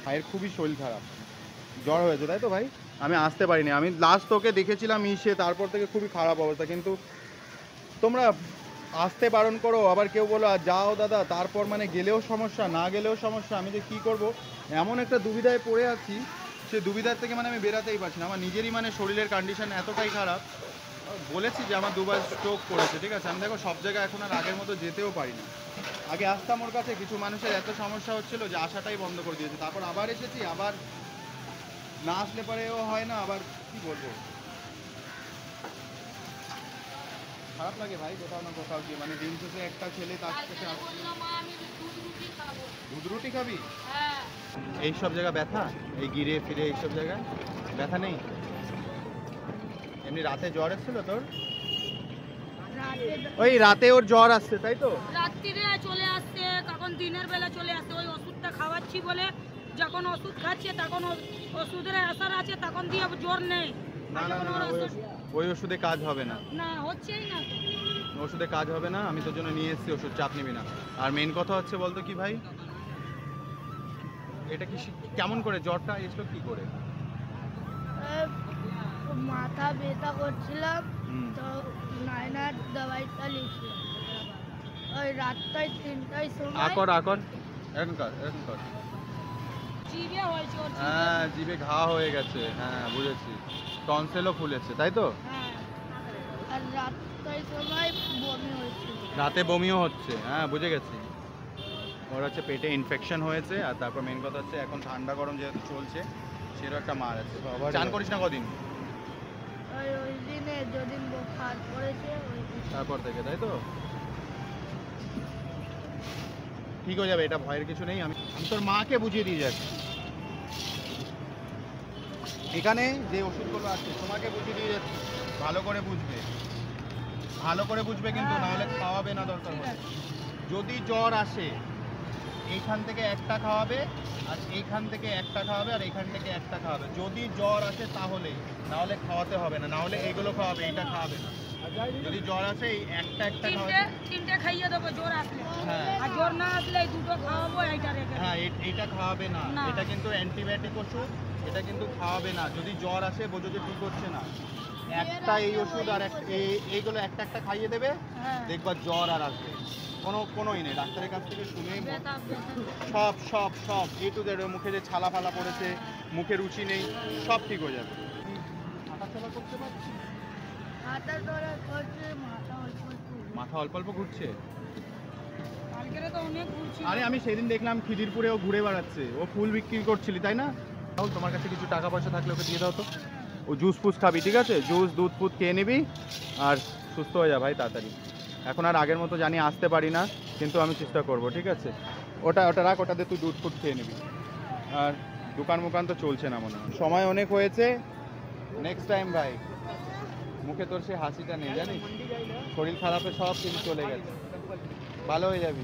ভাইয়ের খুবই শরীর খারাপ, জ্বর হয়েছে তাই তো ভাই? আমি আসতে পারিনি, আমি লাস্ট তোকে দেখেছিলাম ইসে, তারপর থেকে খুবই খারাপ অবস্থা। কিন্তু তোমরা আসতে বারণ করো, আবার কেউ বলো আর যাও দাদা, তারপর মানে গেলেও সমস্যা, না গেলেও সমস্যা। আমি যে কী করব, এমন একটা দুবিধায় পড়ে আছি, সে দুবিধার থেকে মানে আমি বেরাতেই পারছি না। আমার নিজেরই মানে শরীরের কন্ডিশন এতটাই খারাপ। বলেছি যে আমার দুবার স্ট্রোক করেছে, ঠিক আছে? আমি দেখো সব জায়গায় এখন আর আগের মতো যেতেও পারি না। আগে আসতাম ওর কাছে, কিছু মানুষের এত সমস্যা হচ্ছিল যে আসাটাই বন্ধ করে দিয়েছে। তারপর আবার এসেছি, আবার না আসলে পরেও হয় না, আবার কি বলবো, খারাপ লাগে ভাই কোথাও না কোথাও গিয়ে। মানে দিন শেষে একটা ছেলে তার কাছে আসছে। দুধ রুটি খাবি? এই সব জায়গা ব্যথা, এই গিরে ফিরে এইসব জায়গায় ব্যথা নেই? এমনি রাতে জ্বর এসেছিল তোর? ওই রাতে ওর জ্বর আসছে তাই তো? রাত্রিরে চলে আসছে, কখন দিনের বেলা চলে আসছে। ওই ওষুধটা খাওয়াচ্ছি বলে, যখন ওষুধ খাচ্ছে তখন ওষুধের আসার আছে, তখন দিয়ে জ্বর নেই। না না না, ওই ওষুধে কাজ হবে না। না হচ্ছেই না, ওষুধে কাজ হবে না, আমি তোর জন্য নিয়ে এসেছি ওষুধ, চাপ নিবি না। আর মেন কথা হচ্ছে বলতো কি ভাই, এটা কি কেমন করে জ্বরটা এসলো কি করে? মাথা ব্যথা করছিলাম, তো নাইনার দাওয়াইটা লিখছিল। ওই রাতটায় 3টায় সময় আকর এখন কর। জিভে হয়েছে ওর, হ্যাঁ জিভে ঘা হয়ে গেছে, হ্যাঁ বুঝেছি। টনসেলও ফুলেছে তাই তো? হ্যাঁ, আর রাতটায় সময় বমি হয়েছিল। রাতে বমিও হচ্ছে, হ্যাঁ বুঝে গেছি। ওর হচ্ছে পেটে ইনফেকশন হয়েছে, আর তারপর মেন কথা হচ্ছে এখন ঠান্ডা গরম যেহেতু চলছে, সেরও একটা মার আছে। চান করিস না কদিন? ওই দিনে যেদিন বোখার পড়েছে তারপর থেকে তাই তো? ঠিক হয়ে যাবে, এটা ভয়ের কিছু নেই। আমি তোর মাকে বুঝিয়ে দিয়ে যাচ্ছি, এখানে যে ওষুধগুলো আছে তোমাকে বুঝিয়ে দিয়ে যাচ্ছি, ভালো করে বুঝবে, ভালো করে বুঝবে কিন্তু, নাহলে খাওয়াবে না দরকার হলে। যদি জ্বর আসে এইখান থেকে একটা খাওয়াবে, আর এইখান থেকে একটা খাওয়াবে, আর এইখান থেকে একটা খাওয়াবে। যদি জ্বর আসে তাহলে, নাহলে খাওয়াতে হবে না, নাহলে এইগুলো খাওয়াবে, এইটা খাওয়াবে না। যদি জ্বর আসে এই একটা খাওয়াবে, তিনটে খাইয়ে দেবো জ্বর আসলে। হ্যাঁ আর জ্বর না আসলে এই দুটো খাওয়াবো, এইটা রেখে হ্যাঁ এইটা খাওয়াবে না। এটা কিন্তু অ্যান্টিবায়োটিক ওষুধ, এটা কিন্তু খাওয়াবে না। যদি জ্বর আসে বোঝো যে ঠিক হচ্ছে না, একটা এই ওষুধ আর এইগুলো একটা খাইয়ে দেবে, দেখবা জ্বর আর আসবে। কোনোই নেই, ডাক্তারের কাছ থেকে শুনে সব সব সব টু জেড। মুখে যে ছালা ফালা পড়েছে, মুখে রুচি নেই, সব ঠিক হয়ে যাবে। হাঁটাচলা করতে পারছি, মাথা অল্প অল্প ঘুরছে। আরে আমি সেদিন দেখলাম খিদিরপুরে ও ঘুরে বেড়াচ্ছে, ও ফুল বিক্রি করছিলি তাই না? তোমার কাছে কিছু টাকা পয়সা থাকলে ওকে দিয়ে দাও তো, ও জুস ফুস খাবি, ঠিক আছে? জুস দুধ ফুধ খেয়ে নিবি আর সুস্থ হয়ে যা ভাই তাড়াতাড়ি। এখন আর আগের মতো জানি আসতে পারি না, কিন্তু আমি চেষ্টা করব, ঠিক আছে? ওটা রাখ, ওটাতে তুই দুধ ফুট খেয়ে নিবি। আর দোকান মুকান তো চলছে না মনে হয়, সময় অনেক হয়েছে। নেক্সট টাইম ভাই, মুখে তোর সে হাসিটা নেই জানিস, শরীর খারাপে সব কিছু চলে গেছে, ভালো হয়ে যাবি।